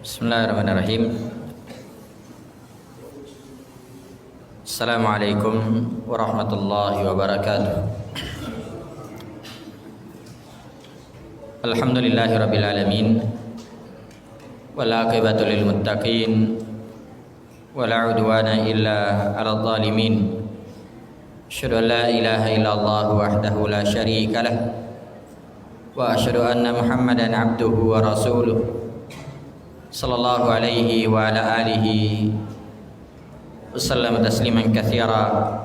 Bismillahirrahmanirrahim. Assalamualaikum warahmatullahi wabarakatuh. Alhamdulillahirabbil alamin. Wal aqibatu lil muttaqin. Wala udwana illa 'alal zalimin. Asyhadu an la ilaha illallah wahdahu la syarika lah. Wa asyhadu anna Muhammadan 'abduhu wa rasuluh. Sallallahu alaihi wa ala alihi wasallam tasliman katsira.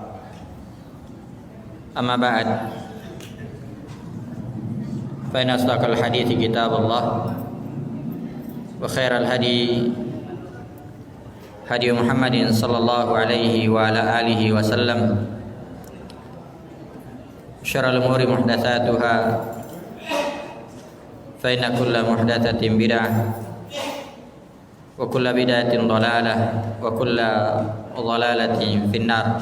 Amma ba'd. Fa inna asdaqal hadithi kitabullah wa khairal hadi hadi Muhammadin sallallahu alaihi wa ala alihi wasallam. Syarrul umuri muhdatsatuha fa inna kulla muhdatsatin bid'ah wa kullu bid'atin dhalalah wa kullu dhalalatin finnar.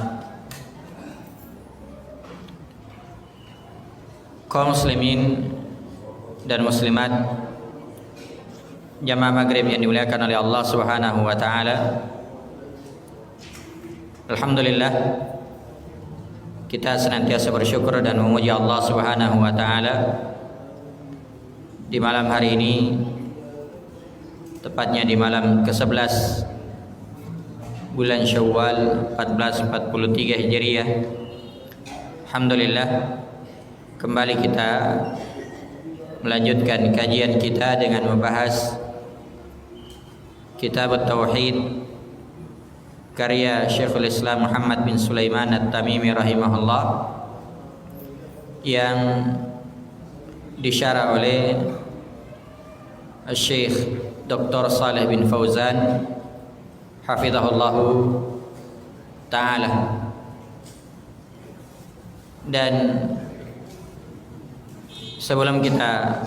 Kaum muslimin dan muslimat jamaah maghrib yang dimuliakan oleh Allah Subhanahu wa taala. Alhamdulillah, kita senantiasa bersyukur dan memuji Allah Subhanahu wa taala di malam hari ini, tepatnya di malam ke-11 bulan Syawal 1443 Hijriah. Alhamdulillah, kembali kita melanjutkan kajian kita dengan membahas Kitab At-Tauhid karya Syekhul Islam Muhammad bin Sulaiman At-Tamimi rahimahullah, yang disyarah oleh Syekh Dr. Saleh bin Fauzan hafizahullahu ta'ala. Dan sebelum kita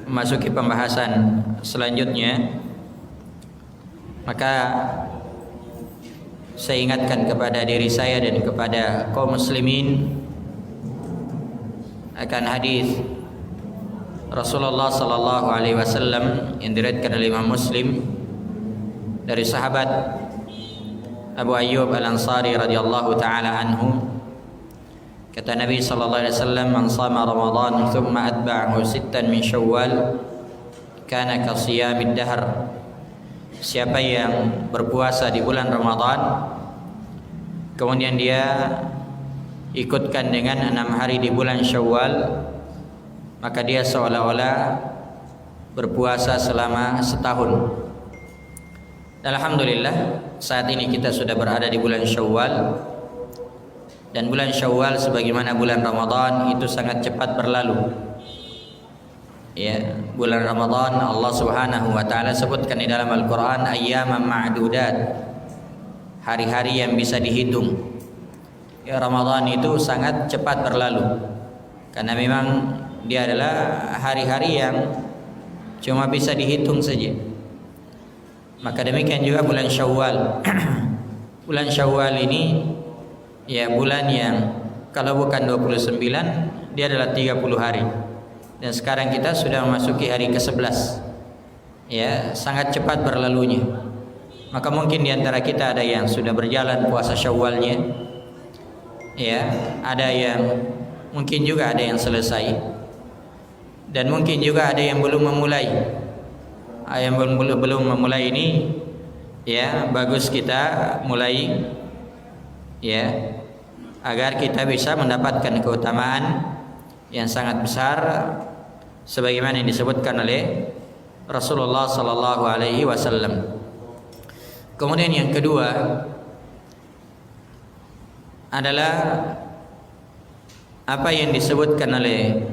memasuki pembahasan selanjutnya, maka saya ingatkan kepada diri saya dan kepada kaum muslimin akan hadis Rasulullah sallallahu alaihi wasallam yang diriwayatkan oleh Imam Muslim dari sahabat Abu Ayyub Al-Ansari radhiyallahu taala anhu. Kata Nabi sallallahu alaihi wasallam, "Man shama Ramadan thumma atba'ahu sittan min Syawal kana ka shiyamid dahr." Siapa yang berpuasa di bulan Ramadan kemudian dia ikutkan dengan 6 hari di bulan Syawal, maka dia seolah-olah berpuasa selama setahun. Alhamdulillah, saat ini kita sudah berada di bulan Syawal, dan bulan Syawal sebagaimana bulan Ramadan itu sangat cepat berlalu. Ya, bulan Ramadan Allah Subhanahu wa taala sebutkan di dalam Al-Qur'an ayyaman ma'dudat, hari-hari yang bisa dihitung. Ya, Ramadan itu sangat cepat berlalu karena memang dia adalah hari-hari yang cuma bisa dihitung saja. Maka demikian juga bulan Syawal. Bulan Syawal ini ya bulan yang kalau bukan 29 dia adalah 30 hari. Dan sekarang kita sudah memasuki hari ke-11. Ya, sangat cepat berlalunya. Maka mungkin di antara kita ada yang sudah berjalan puasa Syawalnya. Ya, ada yang mungkin juga ada yang selesai. Dan mungkin juga ada yang belum memulai. Yang belum memulai ini, ya bagus kita mulai, ya, agar kita bisa mendapatkan keutamaan yang sangat besar, sebagaimana yang disebutkan oleh Rasulullah Sallallahu Alaihi Wasallam. Kemudian yang kedua adalah apa yang disebutkan oleh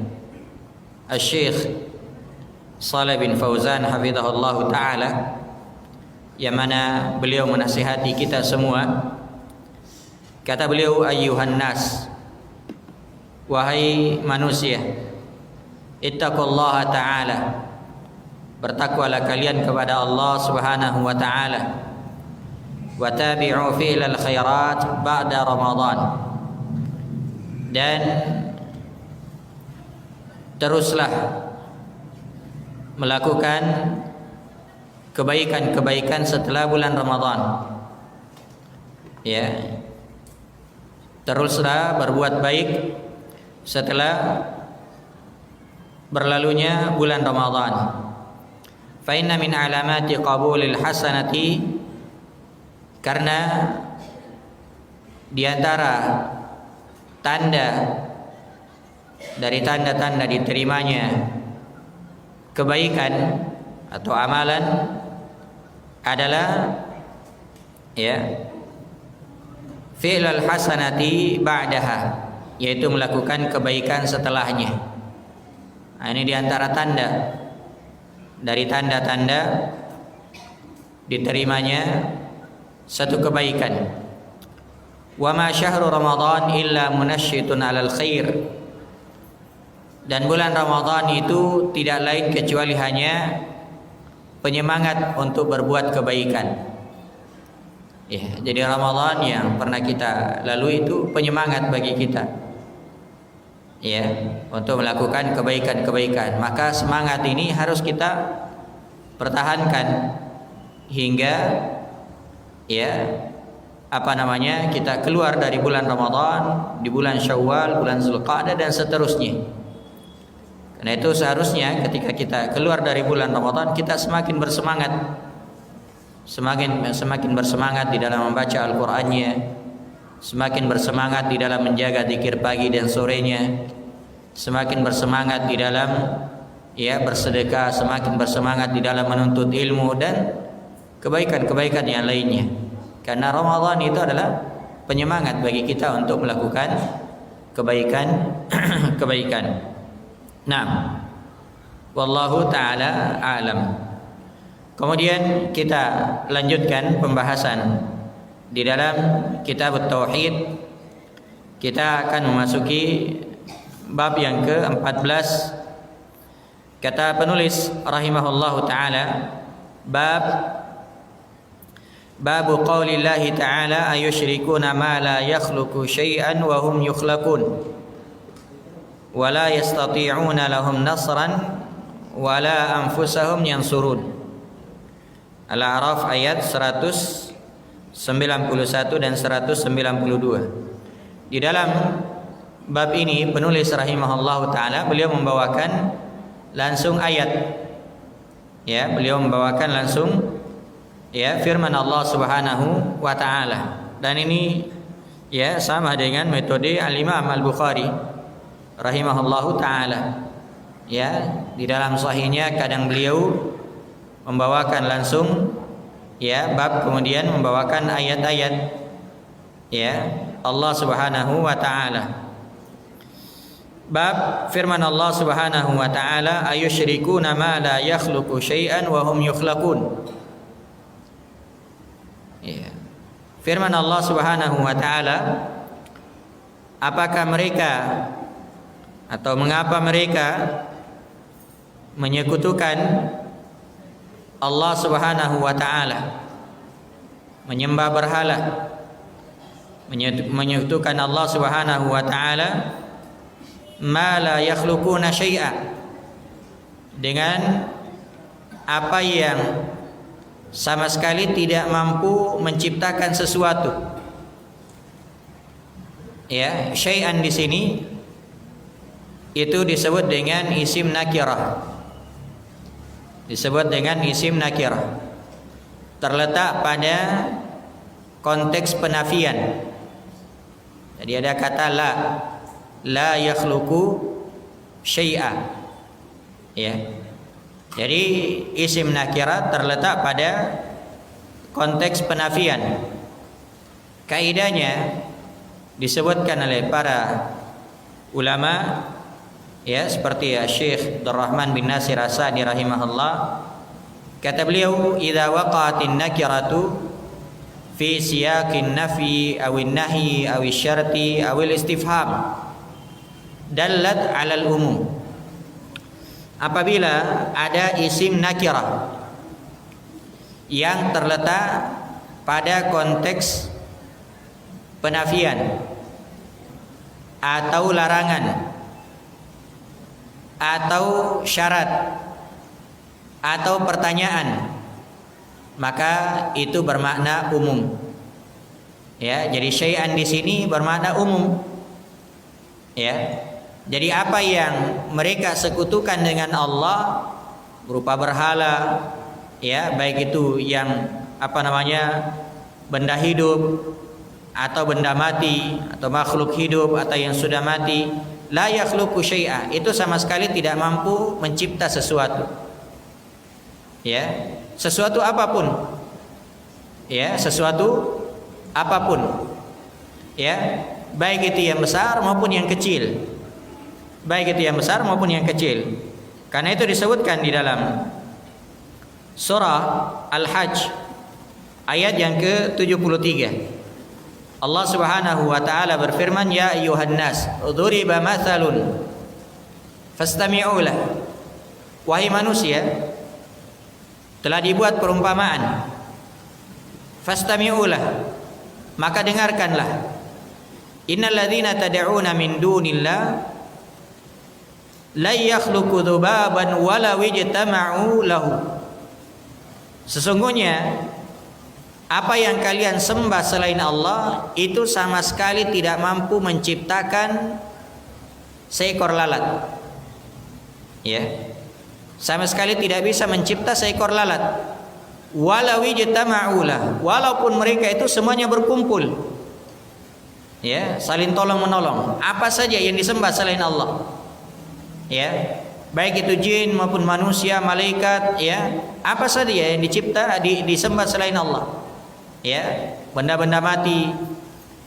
Syekh Saleh bin Fauzan hafizahullah ta'ala, yang mana beliau menasihati kita semua. Kata beliau, ayyuhan nas, wahai manusia, ittaqullaha ta'ala, bertakwalah kalian kepada Allah Subhanahu wa ta'ala, wa tabi'u fi'lal khairat ba'da Ramadan, dan teruslah melakukan kebaikan-kebaikan setelah bulan Ramadan. Ya. Teruslah berbuat baik setelah berlalunya bulan Ramadan. Fa inna min alamati qabulil hasanati, karena di antara tanda dari tanda-tanda diterimanya kebaikan atau amalan adalah fi'lul hasanati ba'daha, yaitu melakukan kebaikan setelahnya. Nah, ini diantara tanda dari tanda-tanda diterimanya satu kebaikan. Wa ma syahru Ramadan illa munasyitun 'alal khair. Dan bulan Ramadan itu tidak lain kecuali hanya penyemangat untuk berbuat kebaikan. Ya, jadi Ramadan yang pernah kita lalui itu penyemangat bagi kita, ya, untuk melakukan kebaikan-kebaikan. Maka semangat ini harus kita pertahankan hingga kita keluar dari bulan Ramadan, di bulan Syawal, bulan Zulqa'dah dan seterusnya. Karena itu seharusnya ketika kita keluar dari bulan Ramadan kita semakin bersemangat, semakin bersemangat di dalam membaca Al-Qur'annya, semakin bersemangat di dalam menjaga zikir pagi dan sorenya, semakin bersemangat di dalam bersedekah, semakin bersemangat di dalam menuntut ilmu dan kebaikan-kebaikan yang lainnya. Karena Ramadan itu adalah penyemangat bagi kita untuk melakukan kebaikan. Nah, wallahu ta'ala a'lam. Kemudian kita lanjutkan pembahasan di dalam kitab Tauhid. Kita akan memasuki bab yang ke-14. Kata penulis rahimahullahu ta'ala, babu qaulillahi ta'ala ayusyrikuna ma la yakhluqu syai'an wa hum yukhlaqun wa la yastati'una lahum nasran wa la anfusahum yansurun. Al-A'raf ayat 191 dan 192. Di dalam bab ini penulis rahimahullahu taala beliau membawakan langsung ayat, beliau membawakan langsung firman Allah Subhanahu wa taala. Dan ini sama dengan metode Al-Imam Al-Bukhari rahimahullahu taala. Di dalam sahihnya kadang beliau membawakan langsung bab, kemudian membawakan ayat-ayat Allah Subhanahu wa taala. Bab firman Allah Subhanahu wa taala ayusyrikuna ma la yakhluqu syai'an wa hum yukhlaqun. Firman Allah Subhanahu wa taala, apakah mereka atau mengapa mereka menyekutukan Allah Subhanahu wa taala, menyembah berhala, menyekutukan Allah Subhanahu wa taala, ma la yakhluquna syai'a, dengan apa yang sama sekali tidak mampu menciptakan sesuatu. Syai'an di sini itu disebut dengan isim nakirah. Disebut dengan isim nakirah. Terletak pada konteks penafian. Jadi ada kata la yakhluqu syai'a. Jadi isim nakirah terletak pada konteks penafian. Kaidahnya disebutkan oleh para ulama, seperti Syekh Abdurrahman bin Nasir As-Sa'di rahimahullah, kata beliau, idza waqa'atin nakiratu fi siyaqin nafi awin nahyi awil syarti awil istifham dallat 'alal umum. Apabila ada isim nakirah yang terletak pada konteks penafian atau larangan atau syarat atau pertanyaan, maka itu bermakna umum. Ya, jadi syai'an di sini bermakna umum. Ya. Jadi apa yang mereka sekutukan dengan Allah berupa berhala, ya, baik itu yang benda hidup atau benda mati atau makhluk hidup atau yang sudah mati, la yakhluqu syai'a, itu sama sekali tidak mampu mencipta sesuatu. Ya, sesuatu apapun. Ya, sesuatu apapun. Ya, baik itu yang besar maupun yang kecil. Baik itu yang besar maupun yang kecil. Karena itu disebutkan di dalam surah Al-Hajj ayat yang ke-73. Allah Subhanahu wa taala berfirman, ya ayyuhan nas, duriba mathalun fastami'u lah. Wahai manusia, telah dibuat perumpamaan. Fastami'u lah, maka dengarkanlah. Innal ladzina tad'una min dunillah la yakhluqu dzubaban wala wijtama'u lahu. Sesungguhnya apa yang kalian sembah selain Allah itu sama sekali tidak mampu menciptakan seekor lalat. Ya. Sama sekali tidak bisa mencipta seekor lalat. Walau ijtama'ulah, walaupun mereka itu semuanya berkumpul. Ya, saling tolong menolong. Apa saja yang disembah selain Allah. Ya. Baik itu jin maupun manusia, malaikat, ya. Apa saja yang disembah selain Allah. Ya, benda-benda mati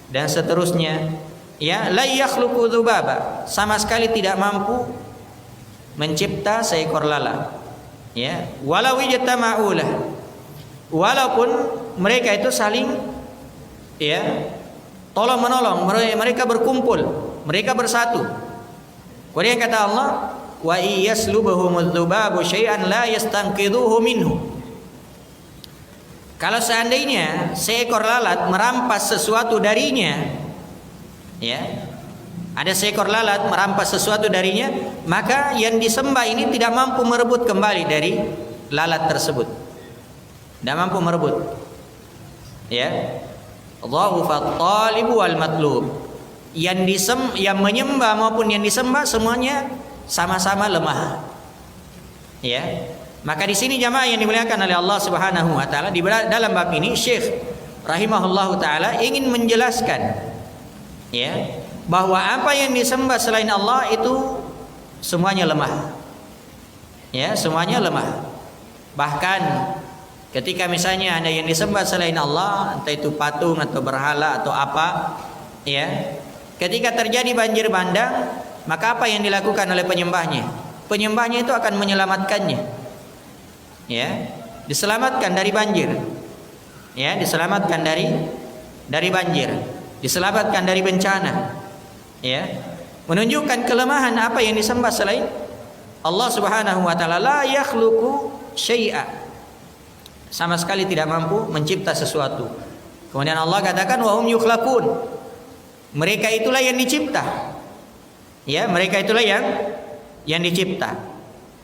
dan seterusnya, ya, la yakhluqu dzubaba, sama sekali tidak mampu mencipta seekor lalat. Ya, walau ijtama'ulah, walaupun mereka itu saling, ya, tolong menolong, mereka berkumpul, mereka bersatu. Kemudian kata Allah, wa iyaslubhumudz dzubabu syai'an la yastanqidhuhu minhu. Kalau seandainya seekor lalat merampas sesuatu darinya, ya, ada seekor lalat merampas sesuatu darinya, maka yang disembah ini tidak mampu merebut kembali dari lalat tersebut. Tidak mampu merebut. Ya. Dha'ufat talibu wal matlub. Yang menyembah maupun yang disembah semuanya sama-sama lemah. Ya. Maka di sini jamaah yang dimuliakan oleh Allah Subhanahu wa taala, di dalam bab ini Syekh rahimahullahu taala ingin menjelaskan, ya, bahwa apa yang disembah selain Allah itu semuanya lemah. Ya, semuanya lemah. Bahkan ketika misalnya ada yang disembah selain Allah, entah itu patung atau berhala atau apa, ya, ketika terjadi banjir bandang, maka apa yang dilakukan oleh penyembahnya? Penyembahnya itu akan menyelamatkannya. Ya, diselamatkan dari banjir. Ya, diselamatkan dari banjir, diselamatkan dari bencana. Ya, menunjukkan kelemahan apa yang disembah selain Allah Subhanahu wa taala. La yakhluqu syai'a, sama sekali tidak mampu mencipta sesuatu. Kemudian Allah katakan wa hum yukhlaqun, mereka itulah yang dicipta. Ya, mereka itulah yang dicipta.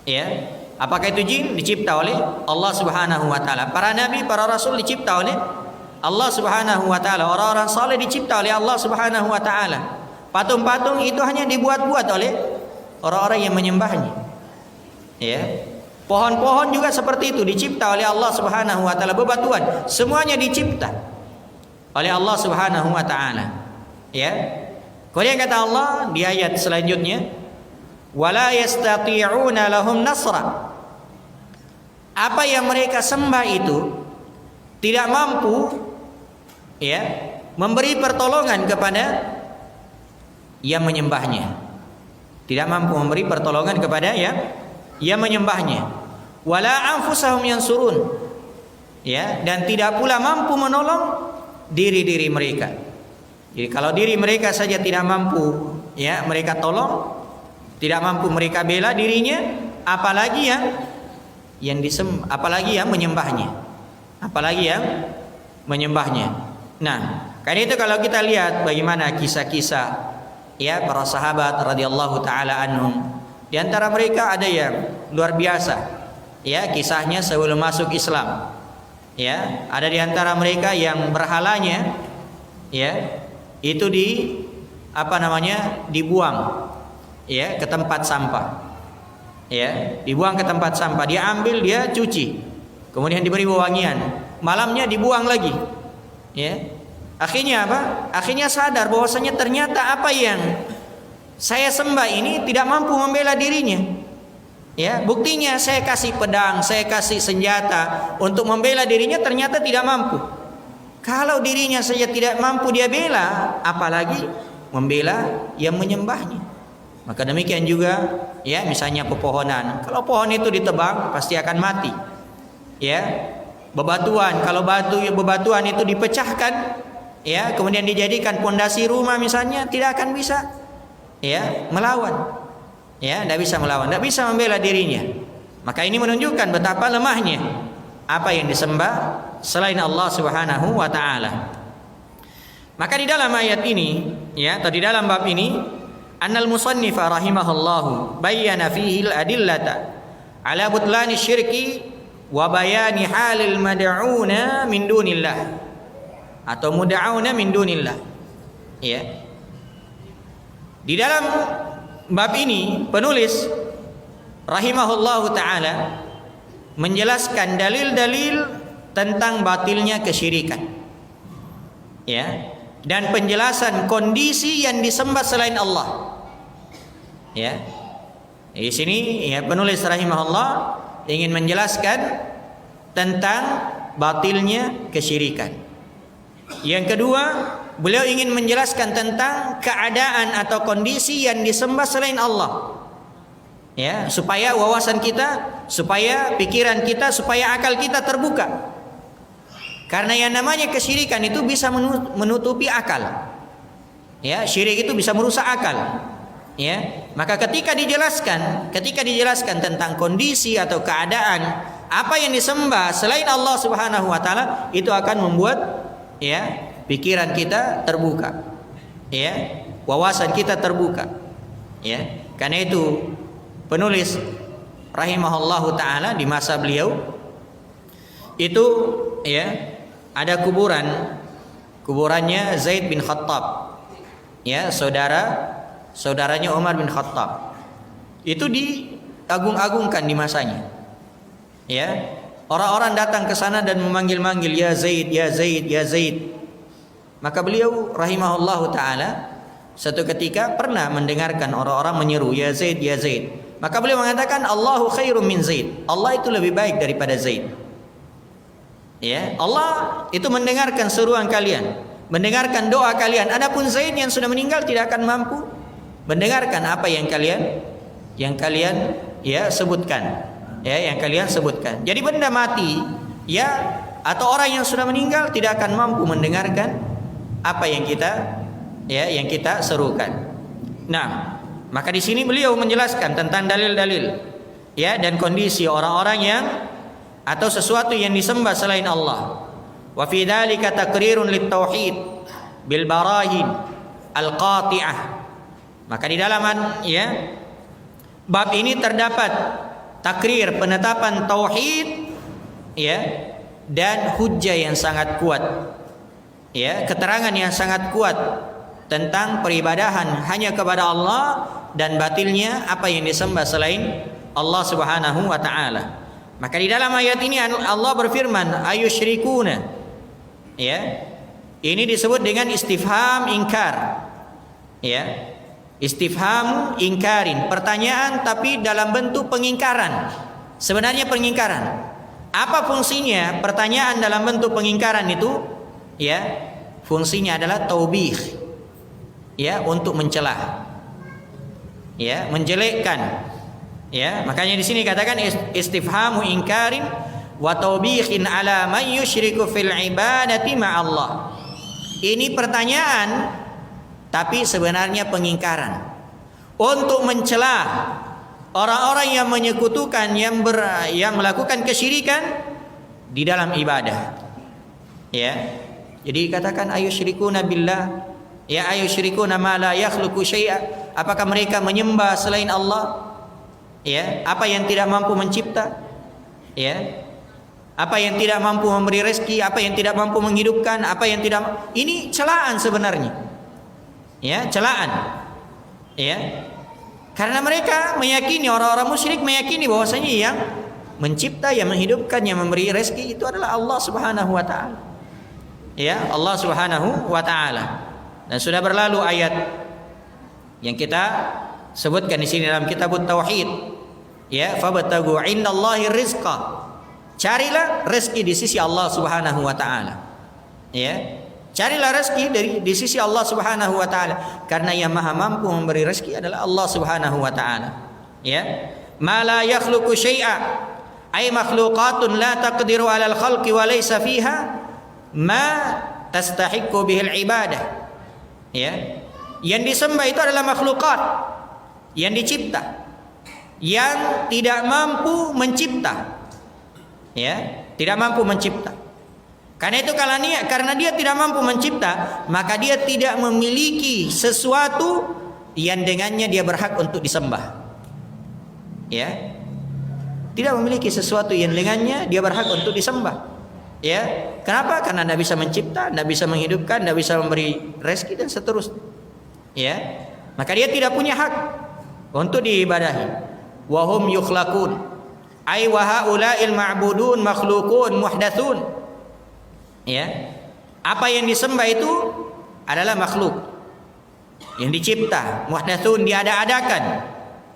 Ya. Apakah itu jin? Dicipta oleh Allah Subhanahu wa taala. Para nabi, para rasul dicipta oleh Allah Subhanahu wa taala. Orang-orang saleh dicipta oleh Allah Subhanahu wa taala. Patung-patung itu hanya dibuat-buat oleh orang-orang yang menyembahnya. Ya. Pohon-pohon juga seperti itu, dicipta oleh Allah Subhanahu wa taala. Bebatuan, semuanya dicipta oleh Allah Subhanahu wa taala. Ya. Kemudian kata Allah di ayat selanjutnya, wala yastati'una lahum nasra. Apa yang mereka sembah itu tidak mampu, ya, memberi pertolongan kepada yang menyembahnya. Tidak mampu memberi pertolongan kepada yang menyembahnya. Wala anfusahum yansurun. Ya, dan tidak pula mampu menolong diri-diri mereka. Jadi kalau diri mereka saja tidak mampu, ya, mereka tolong, tidak mampu mereka bela dirinya, apalagi apalagi yang menyembahnya. Apalagi yang menyembahnya. Nah, karena itu kalau kita lihat bagaimana kisah-kisah, ya, para sahabat radhiyallahu taala anhum, di antara mereka ada yang luar biasa, ya, kisahnya sebelum masuk Islam. Ya, ada di antara mereka yang berhalanya ya itu dibuang ya ke tempat sampah. Ya, dibuang ke tempat sampah, dia ambil, dia cuci. Kemudian diberi wewangian. Malamnya dibuang lagi. Ya. Akhirnya apa? Akhirnya sadar bahwasanya ternyata apa yang saya sembah ini tidak mampu membela dirinya. Ya, buktinya saya kasih pedang, saya kasih senjata untuk membela dirinya, ternyata tidak mampu. Kalau dirinya saja tidak mampu dia bela, apalagi membela yang menyembahnya. Maka demikian juga ya, misalnya pepohonan. Kalau pohon itu ditebang pasti akan mati. Ya. Bebatuan, kalau bebatuan itu dipecahkan ya, kemudian dijadikan pondasi rumah misalnya, tidak akan bisa ya melawan. Ya, tidak bisa melawan, tidak bisa membela dirinya. Maka ini menunjukkan betapa lemahnya apa yang disembah selain Allah Subhanahu wa taala. Maka di dalam ayat ini ya, atau di dalam bab ini, annal musannifa rahimahullahu bayyana fihi al-adillata ala butlani syirki wa bayani halil mad'una min dunillah atau mud'auna min dunillah. Ya. Di dalam bab ini penulis rahimahullahu taala menjelaskan dalil-dalil tentang batilnya kesyirikan. Ya, dan penjelasan kondisi yang disembah selain Allah. Ya. Di sini ya penulis rahimahullah ingin menjelaskan tentang batilnya kesyirikan. Yang kedua, beliau ingin menjelaskan tentang keadaan atau kondisi yang disembah selain Allah. Ya, supaya wawasan kita, supaya pikiran kita, supaya akal kita terbuka. Karena yang namanya kesyirikan itu bisa menutupi akal. Ya, syirik itu bisa merusak akal. Ya, maka ketika dijelaskan tentang kondisi atau keadaan apa yang disembah selain Allah Subhanahu wa taala, itu akan membuat ya pikiran kita terbuka, ya, wawasan kita terbuka, ya. Karena itu penulis rahimahullahu taala di masa beliau itu ya ada kuburannya Zaid bin Khattab, ya, saudaranya Umar bin Khattab. Itu diagung-agungkan di masanya. Ya. Orang-orang datang ke sana dan memanggil-manggil, ya Zaid, ya Zaid, ya Zaid. Maka beliau rahimahullahu taala satu ketika pernah mendengarkan orang-orang menyeru, ya Zaid, ya Zaid. Maka beliau mengatakan, Allahu khairum min Zaid. Allah itu lebih baik daripada Zaid. Ya, Allah itu mendengarkan seruan kalian, mendengarkan doa kalian. Adapun Zaid yang sudah meninggal tidak akan mampu mendengarkan apa yang kalian ya sebutkan. Ya, yang kalian sebutkan. Jadi benda mati ya atau orang yang sudah meninggal tidak akan mampu mendengarkan apa yang kita serukan. Nah, maka di sini beliau menjelaskan tentang dalil-dalil ya dan kondisi orang-orang yang atau sesuatu yang disembah selain Allah. Wa fi dzalika taqrirun lit tauhid bil barahin al qati'ah. Maka di dalam ya bab ini terdapat takrir, penetapan tauhid ya dan hujjah yang sangat kuat. Ya, keterangan yang sangat kuat tentang peribadahan hanya kepada Allah dan batilnya apa yang disembah selain Allah Subhanahu wa taala. Maka di dalam ayat ini Allah berfirman, ayusyrikuna. Ya. Ini disebut dengan istifham ingkar. Ya. Istifham ingkarin, pertanyaan tapi dalam bentuk pengingkaran. Sebenarnya pengingkaran. Apa fungsinya pertanyaan dalam bentuk pengingkaran itu? Ya, fungsinya adalah taubih. Ya, untuk mencelah. Ya, menjelekkan. Ya, makanya di sini katakan istifhamu ingkarin wa taubihin ala man yusyriku fil ibadati ma'allah. Ini pertanyaan tapi sebenarnya pengingkaran untuk mencelah orang-orang yang menyekutukan yang melakukan kesyirikan di dalam ibadah. Ya. Jadi katakan ayusyrikuna billah, ya ayusyrikuna ma la yakhluqu syai'a. Apakah mereka menyembah selain Allah? Ya, apa yang tidak mampu mencipta? Ya. apa yang tidak mampu memberi rezeki, apa yang tidak mampu menghidupkan, apa yang tidak, ini celaan sebenarnya. Ya, celaan. Ya. Karena mereka meyakini, orang-orang musyrik meyakini bahwasanya yang mencipta, yang menghidupkan, yang memberi rezeki itu adalah Allah Subhanahu wa taala. Ya, Allah Subhanahu wa taala. Dan sudah berlalu ayat yang kita sebutkan di sini dalam kitabut tauhid. Ya, fabtagu indallahi rizqa. Carilah rezeki di sisi Allah Subhanahu wa taala. Ya. Carilah rezeki di sisi Allah Subhanahu wa taala, karena yang Maha mampu memberi rezeki adalah Allah Subhanahu wa taala. Ya. Ma la yakhluqu syai'a ay makhluqatun la taqdiru 'alal khalqi wa laysa fiha ma tastahiqqu bihil ibadah. Ya. Yang disembah itu adalah makhlukat yang dicipta, yang tidak mampu mencipta. Ya, tidak mampu mencipta. Karena itu karena dia tidak mampu mencipta, maka dia tidak memiliki sesuatu yang dengannya dia berhak untuk disembah. Ya. Tidak memiliki sesuatu yang dengannya dia berhak untuk disembah. Ya. Kenapa? Karena tidak bisa mencipta, tidak bisa menghidupkan, tidak bisa memberi rezeki dan seterusnya. Ya. Maka dia tidak punya hak untuk diibadahi. Wa hum yukhlaqun. Ai wa haula'il ma'budun makhluqun muhdatsun. Ya. Apa yang disembah itu adalah makhluk yang dicipta, muhdatsun, diada-adakan.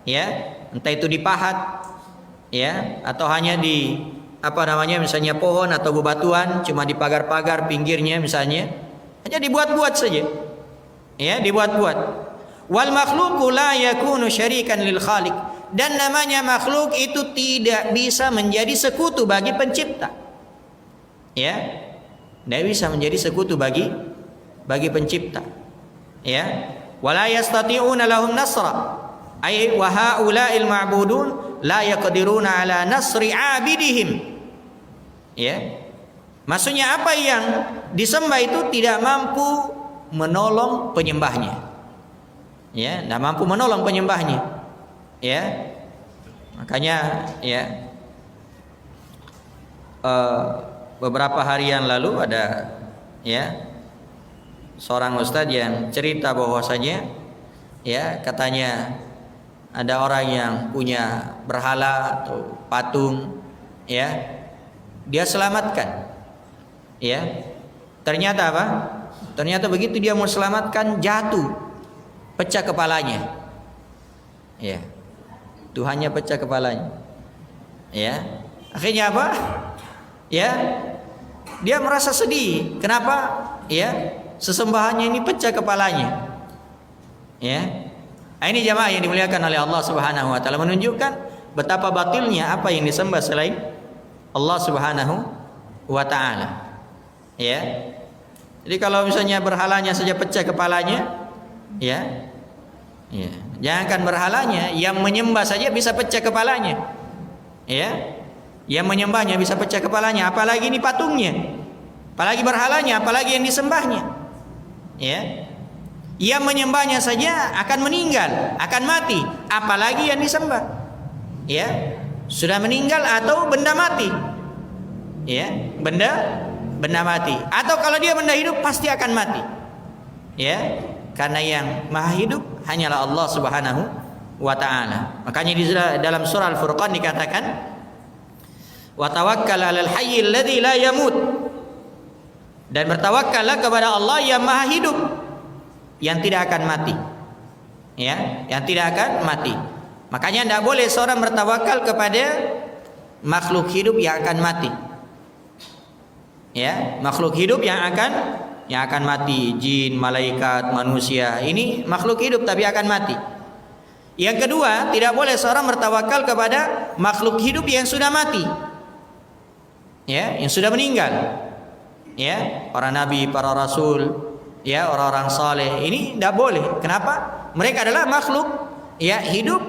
Ya, entah itu dipahat, ya, atau hanya di misalnya pohon atau bebatuan, cuma di pagar-pagar pinggirnya misalnya, hanya dibuat-buat saja. Ya, dibuat-buat. Wal makhluqu la yakunu syarikan lil khaliq. Dan namanya makhluk itu tidak bisa menjadi sekutu bagi pencipta. Ya. Tidak bisa menjadi sekutu bagi pencipta. Ya. Wala yastati'una lahum nasra. Ay wa haula'il ma'budun la yaqdiruna ala nasri 'abidihim. Ya. Maksudnya apa yang disembah itu tidak mampu menolong penyembahnya. Ya, tidak mampu menolong penyembahnya. Ya, makanya ya beberapa hari yang lalu ada ya seorang ustadz yang cerita bahwasanya ya katanya ada orang yang punya berhala atau patung, ya dia selamatkan, ya ternyata apa? Ternyata begitu dia mau selamatkan jatuh, pecah kepalanya, ya. Tuhannya pecah kepalanya. Ya. Akhirnya apa? Ya. Dia merasa sedih. Kenapa? Ya. Sesembahannya ini pecah kepalanya. Ya. Ini jamaah yang dimuliakan oleh Allah Subhanahu wa taala, menunjukkan betapa batilnya apa yang disembah selain Allah Subhanahu wa taala. Ya. Jadi kalau misalnya berhalanya saja pecah kepalanya, ya. Ya, jangankan berhalanya, yang menyembah saja bisa pecah kepalanya. Ya. Yang menyembahnya bisa pecah kepalanya, apalagi ini patungnya. Apalagi berhalanya, apalagi yang disembahnya. Ya. Yang menyembahnya saja akan meninggal, akan mati, apalagi yang disembah. Ya. Sudah meninggal atau benda mati. Ya, benda mati. Atau kalau dia benda hidup pasti akan mati. Ya. Karena yang maha hidup hanyalah Allah Subhanahu wa ta'ala. Makanya di dalam surah Al-Furqan dikatakan wa tawakkal 'alal hayyil ladzi la yamut. Dan bertawakkallah kepada Allah yang maha hidup, yang tidak akan mati. Ya, yang tidak akan mati. Makanya tidak boleh seorang bertawakal kepada makhluk hidup yang akan mati. Ya, makhluk hidup yang akan mati, jin, malaikat, manusia. Ini makhluk hidup tapi akan mati. Yang kedua, tidak boleh seorang bertawakal kepada makhluk hidup yang sudah mati. Ya, yang sudah meninggal. Ya, para nabi, para rasul, ya, orang-orang saleh. Ini tidak boleh. Kenapa? Mereka adalah makhluk ya hidup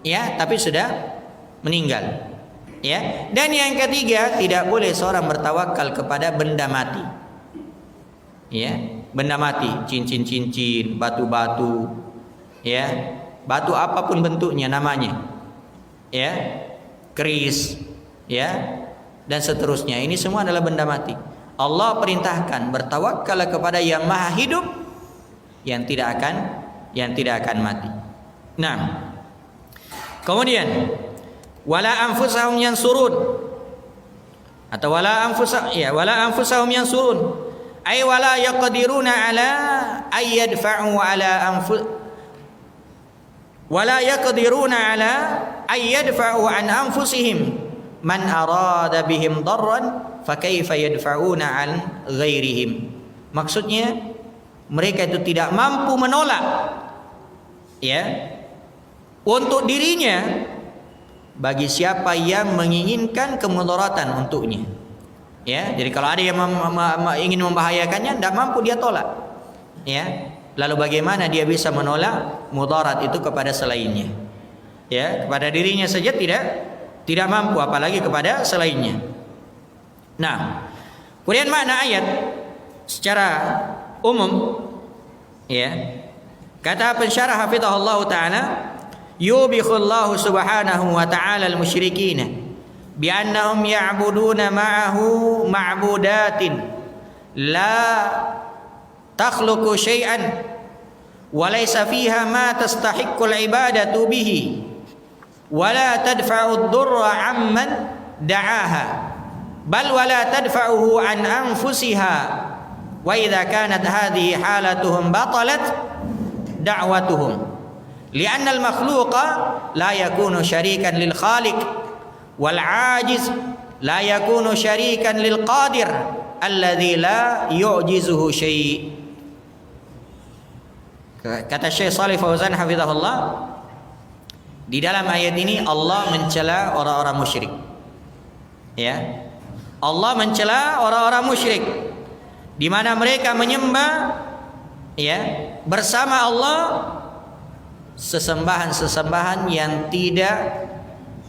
ya tapi sudah meninggal. Ya. Dan yang ketiga, tidak boleh seorang bertawakal kepada benda mati. Ya, benda mati, cincin-cincin, batu-batu, ya, batu apapun bentuknya namanya, ya, keris, ya, dan seterusnya. Ini semua adalah benda mati. Allah perintahkan bertawakal kepada yang maha hidup, yang tidak akan mati. Nah, kemudian wala anfusahum yansurun, atau wala anfusahum yansurun, ay wala yaqdiruna ala ay yadfa'u ala anfus wala yaqdiruna ala ay yadfa'u an anfusihim man arada bihim darran fa kaifa yadfa'una an ghairihim. Maksudnya mereka itu tidak mampu menolak untuk dirinya bagi siapa yang menginginkan kemudaratan untuknya. Jadi kalau ada yang ingin membahayakannya, tidak mampu dia tolak. Lalu bagaimana dia bisa menolak mudarat itu kepada selainnya? Kepada dirinya saja tidak mampu, apalagi kepada selainnya. Nah, kemudian makna ayat secara umum, kata pensyarah hafizahullah taala, yubikhullahu subhanahu wa ta'ala al-musyrikin bi'annahum ya'buduna ma'ahu ma'budatin la takhluqu syai'an wa laysa fiha ma tastahiqqu al-ibadatu bihi wa la tadfa'u ad-durra 'amman da'aha bal wa la tadfa'uhu an anfusiha wa idza kanat hadhihi halatuhum batalat da'watuhum لأن المخلوق لا يكون شريكا للخالق والعاجز لا يكون شريكا للقادر الذي لا يعجزه شيء. Kata Syekh Shalih Fauzan hafizahullah, di dalam ayat ini Allah mencela orang-orang musyrik. Allah mencela orang-orang musyrik di mana mereka menyembah bersama Allah sesembahan-sesembahan yang tidak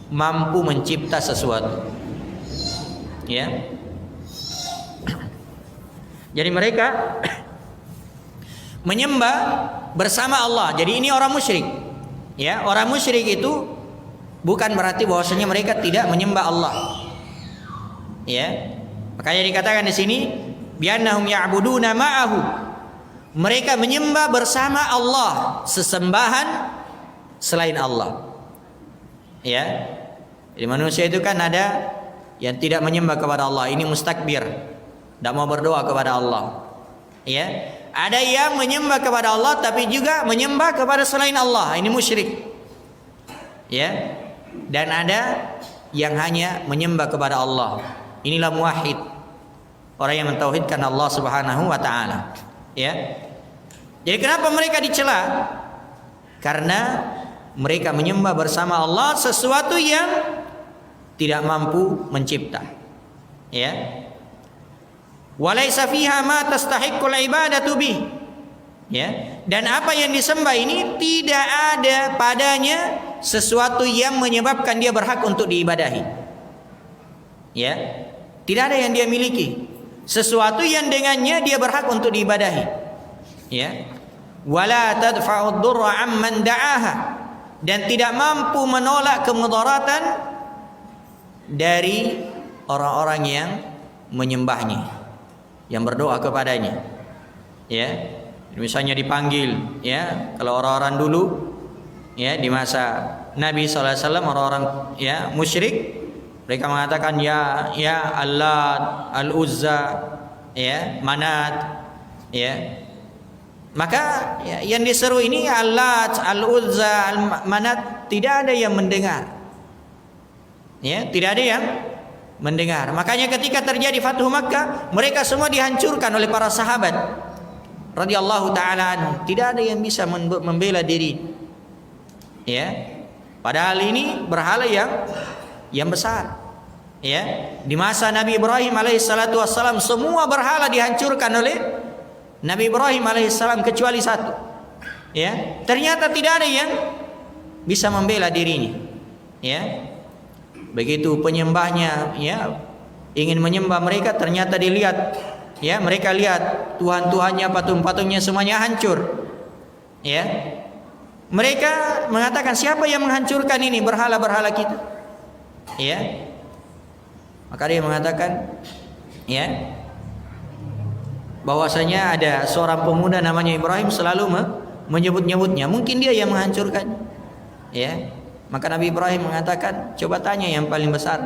mampu mencipta sesuatu. Jadi mereka menyembah bersama Allah. Jadi ini orang musyrik. Orang musyrik itu bukan berarti bahwasanya mereka tidak menyembah Allah. Makanya dikatakan di sini biannahum ya'buduna ma'ahu. Mereka menyembah bersama Allah sesembahan selain Allah. Jadi manusia itu kan ada yang tidak menyembah kepada Allah, ini mustakbir, tidak mau berdoa kepada Allah. Ada yang menyembah kepada Allah tapi juga menyembah kepada selain Allah, ini musyrik. Dan ada yang hanya menyembah kepada Allah, inilah muwahhid, orang yang mentauhidkan Allah Subhanahu wa taala. Jadi kenapa mereka dicela? Karena mereka menyembah bersama Allah sesuatu yang tidak mampu mencipta. Walaysa fiha ma tastahiqqul ibadatu bih. Dan apa yang disembah ini tidak ada padanya sesuatu yang menyebabkan dia berhak untuk diibadahi. Tidak ada yang dia miliki sesuatu yang dengannya dia berhak untuk diibadahi. Wala tadfa'u ad-durra 'amman da'aha, dan tidak mampu menolak kemudaratan dari orang-orang yang menyembahnya, yang berdoa kepadanya. Misalnya dipanggil, kalau orang-orang dulu, di masa Nabi SAW, orang-orang musyrik, mereka mengatakan ya Allat, Al-Uzza, Manat, maka yang diseru ini Allat, Al-Uzza, Al-Manat, tidak ada yang mendengar. Tidak ada yang mendengar. Makanya ketika terjadi Fathu Makkah, mereka semua dihancurkan oleh para sahabat radhiyallahu taala anhum. Tidak ada yang bisa membela diri. Padahal ini berhala yang besar. Di masa Nabi Ibrahim alaihissalatu wassalam, semua berhala dihancurkan oleh Nabi Ibrahim alaihissalam kecuali satu. Ternyata tidak ada yang bisa membela dirinya. Begitu penyembahnya ingin menyembah mereka, ternyata dilihat, mereka lihat tuhan-tuhannya, patung-patungnya semuanya hancur. Mereka mengatakan, siapa yang menghancurkan ini berhala-berhala kita? Maka dia mengatakan ya bahwasanya ada seorang pemuda namanya Ibrahim selalu menyebut-nyebutnya. Mungkin dia yang menghancurkan. Ya. Maka Nabi Ibrahim mengatakan, coba tanya yang paling besar.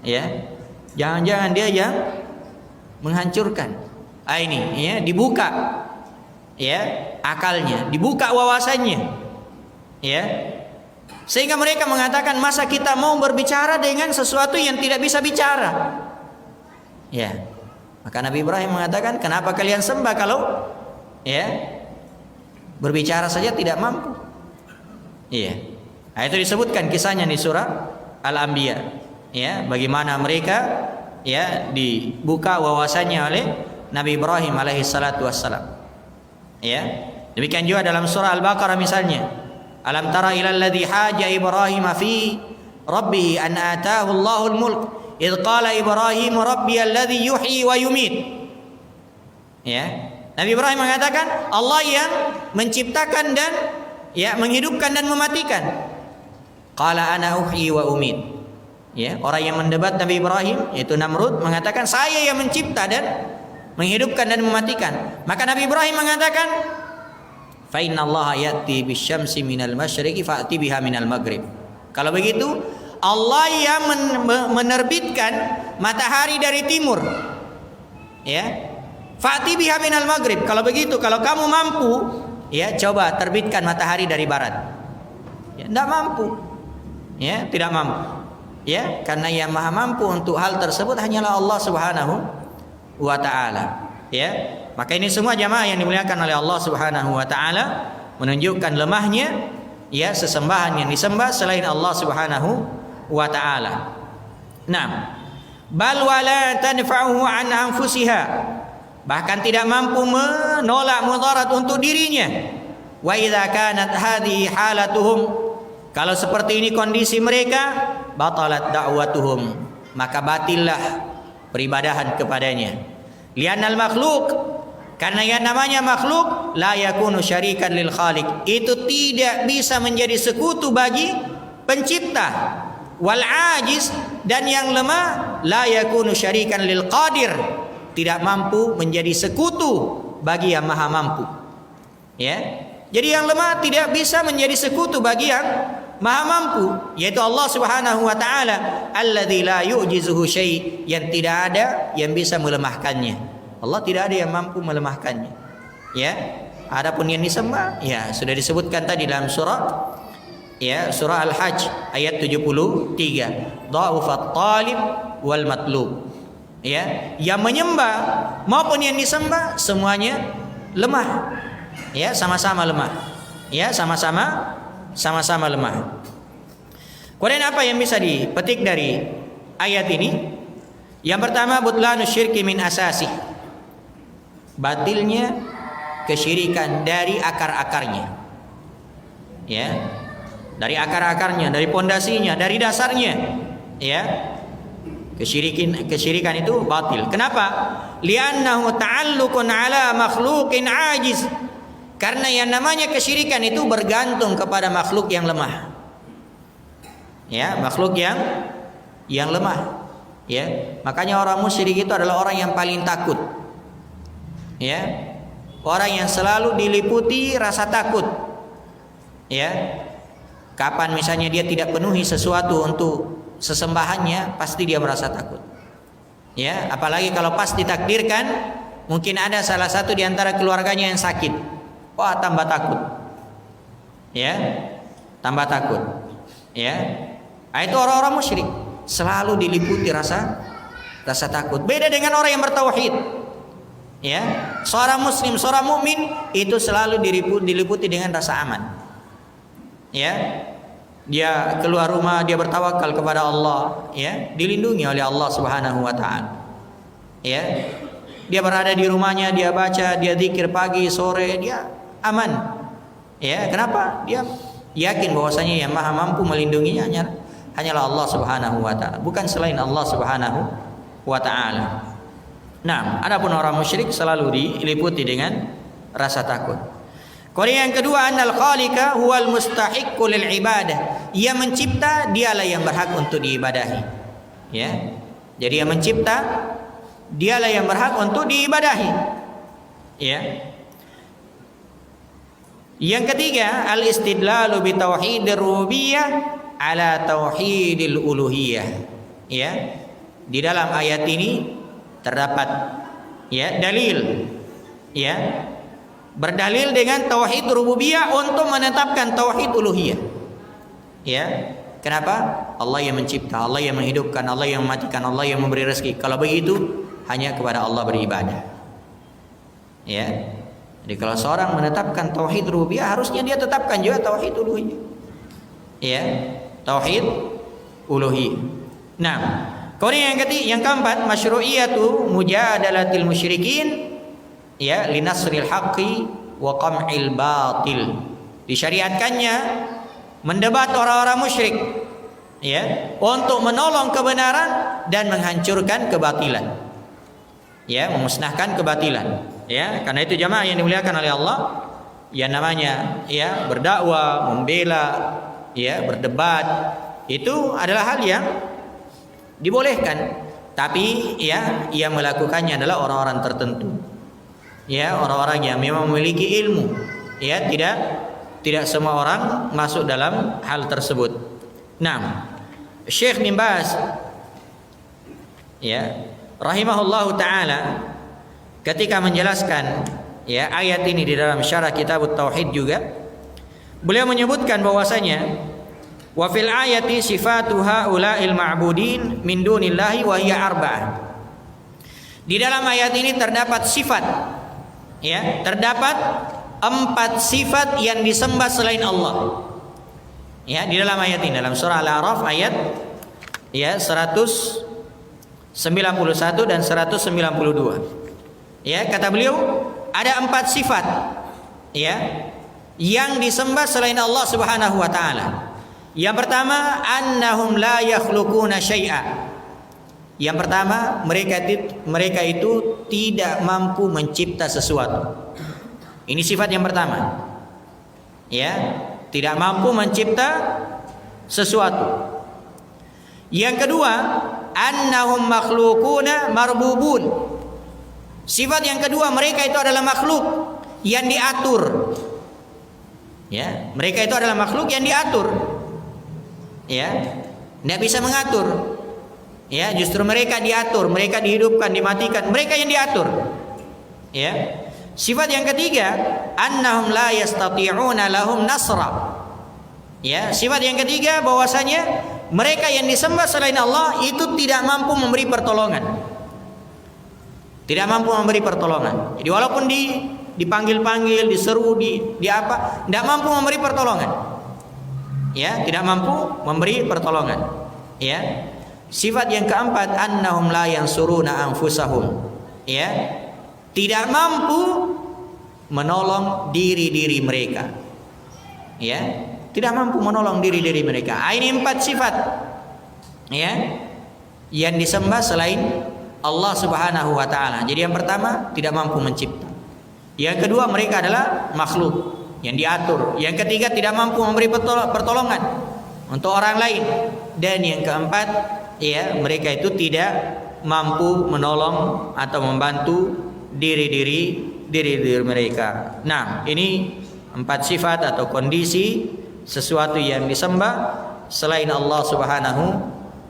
Ya. Jangan-jangan dia yang menghancurkan. Ini ya, dibuka ya akalnya, dibuka wawasannya. Ya. Sehingga mereka mengatakan, masa kita mau berbicara dengan sesuatu yang tidak bisa bicara? Ya. Maka Nabi Ibrahim mengatakan, kenapa kalian sembah kalau ya berbicara saja tidak mampu? Iya. Nah, itu disebutkan kisahnya di surah Al-Anbiya. Ya, bagaimana mereka ya dibuka wawasannya oleh Nabi Ibrahim alaihi salatu wassalam. Ya. Demikian juga dalam surah Al-Baqarah misalnya. Alam tara ilal ladzi haja Ibrahim fi rabbih an ataahu Allahul mulk idh qala Ibrahim rabbiyal ladzi yuhyi wa yumit. Ya. Nabi Ibrahim mengatakan Allah yang menciptakan dan ya menghidupkan dan mematikan. Qala ana uhyi wa umit. Ya, orang yang mendebat Nabi Ibrahim yaitu Namrud mengatakan saya yang mencipta dan menghidupkan dan mematikan. Maka Nabi Ibrahim mengatakan fa innallaha ya'ti bisyamsi minal masyriqi fa'ti biha minal maghrib. Kalau begitu Allah yang menerbitkan matahari dari timur. Ya. Fa'ti biha minal maghrib. Kalau begitu, kalau kamu mampu, ya coba terbitkan matahari dari barat. Ya, tidak mampu. Ya, tidak mampu. Ya, karena yang maha mampu untuk hal tersebut hanyalah Allah Subhanahu wa taala. Ya. Maka ini semua jamaah yang dimuliakan oleh Allah Subhanahu wa taala menunjukkan lemahnya ya sesembahan yang disembah selain Allah Subhanahu wa taala. Nah, bal wala tanfa'uhu an anfusiha. Bahkan tidak mampu menolak mudarat untuk dirinya. Wa idza kanat hadhihi halatuhum, kalau seperti ini kondisi mereka, batalat da'watuhum, maka batillah peribadahan kepadanya. Li'annal makhluk, karena yang namanya makhluk la yakunu syarikan lil khaliq, itu tidak bisa menjadi sekutu bagi pencipta. Wal ajiz, dan yang lemah la yakunu syarikan lil qadir, tidak mampu menjadi sekutu bagi yang maha mampu. Ya. Jadi yang lemah tidak bisa menjadi sekutu bagi yang maha mampu, yaitu Allah Subhanahu wa taala, alladzi la yu'jizuhu syai', yang tidak ada yang bisa melemahkannya. Allah tidak ada yang mampu melemahkannya. Ya. Adapun yang disembah ya sudah disebutkan tadi dalam surah Al-Hajj ayat 73. Dha'ufat talib wal matlub. Ya, yang menyembah maupun yang disembah semuanya lemah. Ya, sama-sama lemah. Ya, sama-sama lemah. Kemudian apa yang bisa dipetik dari ayat ini? Yang pertama, butlanus syirki min asasi. Batilnya kesyirikan dari akar-akarnya. Ya. Dari akar-akarnya, dari pondasinya, dari dasarnya. Ya. Kesyirikan itu batil. Kenapa? Li'annahu ta'alluqun ala makhluqin ajiz. Karena yang namanya kesyirikan itu bergantung kepada makhluk yang lemah. Ya, makhluk yang lemah. Ya, makanya orang musyrik itu adalah orang yang paling takut. Ya. Orang yang selalu diliputi rasa takut. Ya. Kapan misalnya dia tidak penuhi sesuatu untuk sesembahannya, pasti dia merasa takut. Ya, apalagi kalau pas ditakdirkan mungkin ada salah satu di antara keluarganya yang sakit. Wah, tambah takut. Ya, tambah takut. Ya. Nah, itu orang-orang musyrik selalu diliputi rasa takut. Beda dengan orang yang bertauhid. Ya, seorang muslim, seorang mukmin itu selalu diliputi dengan rasa aman. Ya. Dia keluar rumah, dia bertawakal kepada Allah, ya, dilindungi oleh Allah Subhanahu wa taala. Ya. Dia berada di rumahnya, dia baca, dia zikir pagi, sore, dia aman. Ya, kenapa? Dia yakin bahwasanya yang Maha mampu melindunginya hanyalah Allah Subhanahu wa taala, bukan selain Allah Subhanahu wa taala. Nah, adapun orang musyrik selalu diliputi dengan rasa takut. Kemudian yang kedua, annal khaliqa huwal mustahiqqu lil ibadah. Ia mencipta, dialah yang berhak untuk diibadahi. Ya. Jadi yang mencipta dialah yang berhak untuk diibadahi. Ya. Yang ketiga, al-istidlalu bi tauhidir rububiyah ala tauhidil uluhiyah. Ya. Di dalam ayat ini terdapat ya dalil, ya, berdalil dengan tauhid rububiyah untuk menetapkan tauhid uluhiyah. Ya. Kenapa? Allah yang mencipta, Allah yang menghidupkan, Allah yang mematikan, Allah yang memberi rezeki. Kalau begitu hanya kepada Allah beribadah. Ya. Jadi kalau seorang menetapkan tauhid rububiyah, harusnya dia tetapkan juga tauhid uluhiyah. Ya, tauhid uluhiyah. Nah, kemudian yang keempat, masyru'iyatu mujadalatil musyrikin ya linasril haqqi wa qam'il batil. Disyariatkannya mendebat orang-orang musyrik ya untuk menolong kebenaran dan menghancurkan kebatilan. Ya, memusnahkan kebatilan. Ya, karena itu jamaah yang dimuliakan oleh Allah, yang namanya ya berdakwah, membela, ya berdebat, itu adalah hal yang dibolehkan. Tapi ya yang melakukannya adalah orang-orang tertentu. Ya, orang-orang yang memang memiliki ilmu. Ya, tidak semua orang masuk dalam hal tersebut. Nah, Syekh bin Baz ya rahimahullahu taala ketika menjelaskan ya ayat ini di dalam syarah Kitabut Tauhid juga, beliau menyebutkan bahwasanya wa fil ayati sifatu haula'il ma'budin min dunillahi wa hiya arba'ah. Di dalam ayat ini terdapat sifat ya, terdapat 4 sifat yang disembah selain Allah. Ya, di dalam ayat ini dalam surah Al-A'raf ayat ya 191 dan 192. Ya, kata beliau ada 4 sifat ya yang disembah selain Allah Subhanahu wa taala. Yang pertama, annahum la yakhluquna syai'a. Yang pertama, mereka itu tidak mampu mencipta sesuatu. Ini sifat yang pertama. Ya, tidak mampu mencipta sesuatu. Yang kedua, annahum makhluquna marbubun. Sifat yang kedua, mereka itu adalah makhluk yang diatur. Ya, mereka itu adalah makhluk yang diatur. Ya, tidak bisa mengatur. Ya, justru mereka diatur, mereka dihidupkan, dimatikan, mereka yang diatur. Ya. Sifat yang ketiga, annahum la yastati'una lahum nasra. Ya, sifat yang ketiga bahwasanya mereka yang disembah selain Allah itu tidak mampu memberi pertolongan. Tidak mampu memberi pertolongan. Jadi walaupun dipanggil-panggil, diseru, di apa, tidak mampu memberi pertolongan. Ya, tidak mampu memberi pertolongan. Ya. Sifat yang keempat, annahum la yansuruna anfusahum. Ya. Tidak mampu menolong diri-diri mereka. Ya. Tidak mampu menolong diri-diri mereka. Ini 4 sifat. Ya. Yang disembah selain Allah Subhanahu wa taala. Jadi yang pertama, tidak mampu mencipta. Yang kedua, mereka adalah makhluk yang diatur. Yang ketiga, tidak mampu memberi pertolongan untuk orang lain. Dan yang keempat, ya, mereka itu tidak mampu menolong atau membantu diri mereka. Nah, ini 4 sifat atau kondisi sesuatu yang disembah selain Allah Subhanahu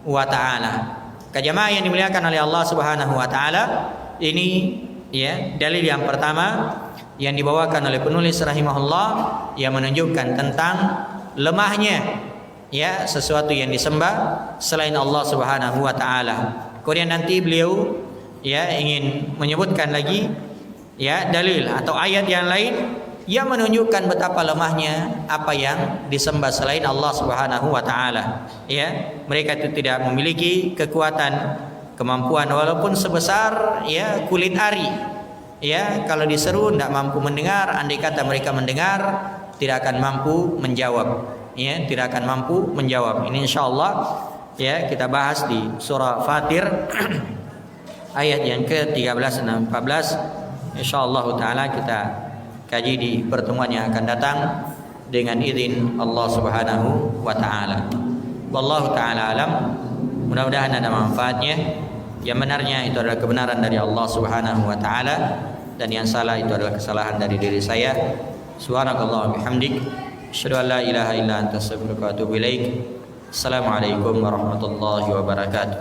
wa taala. Jamaah yang dimuliakan oleh Allah Subhanahu wa taala, ini ya dalil yang pertama yang dibawakan oleh penulis rahimahullah yang menunjukkan tentang lemahnya ya sesuatu yang disembah selain Allah Subhanahu wa taala. Kemudian nanti beliau ya ingin menyebutkan lagi ya dalil atau ayat yang lain yang menunjukkan betapa lemahnya apa yang disembah selain Allah Subhanahu wa taala. Ya, mereka itu tidak memiliki kekuatan, kemampuan walaupun sebesar ya kulit ari. Ya, kalau diseru tidak mampu mendengar, andai kata mereka mendengar tidak akan mampu menjawab. Ya, tidak akan mampu menjawab. Ini insyaallah ya kita bahas di surah Fatir ayat yang ke-13 dan 14. Insyaallah taala kita kaji di pertemuan yang akan datang dengan izin Allah Subhanahu wa taala. Wallahu taala alam. Mudah-mudahan ada manfaatnya. Yang benarnya itu adalah kebenaran dari Allah Subhanahu wa taala, dan yang salah itu adalah kesalahan dari diri saya. Subhanakallahumma bihamdik, asyhadu an la ilaha illa anta astaghfiruka wa atubu ilaik. Assalamualaikum warahmatullahi wabarakatuh.